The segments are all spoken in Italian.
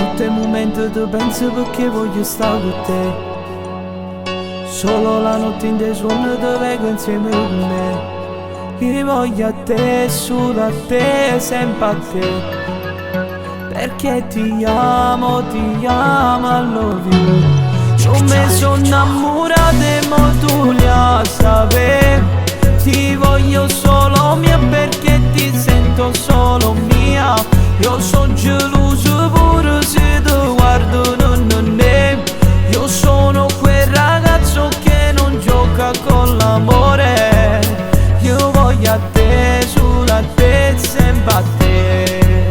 tutti i momenti ti penso perché voglio stare con te. Solo la notte in dei sogni ti vengo insieme con me. Io voglio a te, solo a te, sempre a te. Perché ti amo, I love you. Io mi sono innamorato e mo tu la sapevi. Ti voglio solo mia perché ti sento solo mia. Io sono geloso pure se ti guardo non è. Io sono quel ragazzo che non gioca con l'amore. Io voglio a te, solo a te, sempre a te.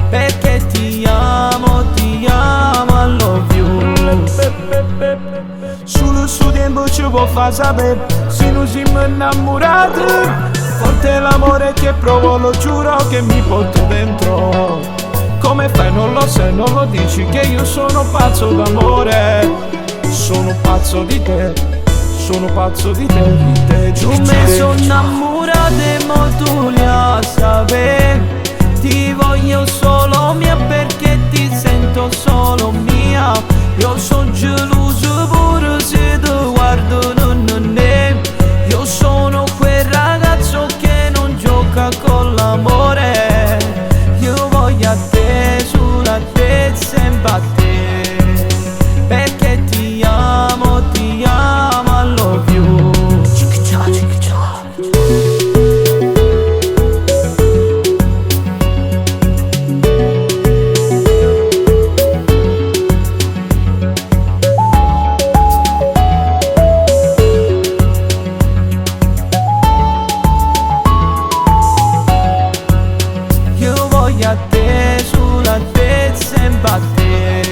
Perché ti amo, I love you. Solo su tempo ci può far sapere se non siamo innamorati. Forte l'amore che provo, lo giuro che mi porto dentro. Come fai non lo sai, non lo dici che io sono pazzo d'amore. Sono pazzo di te, sono pazzo di te, di te. Io mi sono innamorato e mo tu la sapevi. Ti voglio solo mia perché ti sento solo mia. Io sono geloso pure se ti guardo non è. Io sono quel ragazzo che non gioca con l'amore. Io voglio a te, solo a te, sempre a te. Perché ti amo, I love you. A te, solo a te, sempre a te.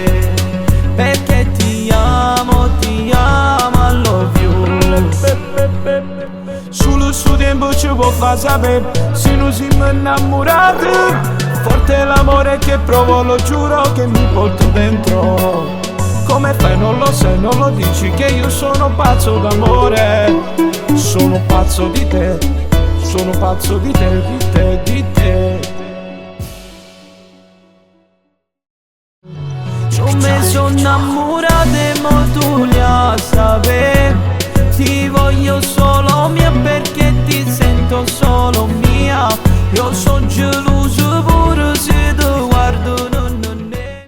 Perché ti amo, I love you. Solo su tempo ci può far sapere se non siamo innamorati. Forte l'amore che provo, lo giuro che mi porto dentro. Come fai non lo sai, non lo dici che io sono pazzo d'amore. Sono pazzo di te, sono pazzo di te, di te, di te. Io mi sono innamorato e mo tu la sapevi. Ti voglio solo mia perché ti sento solo mia. Io sono geloso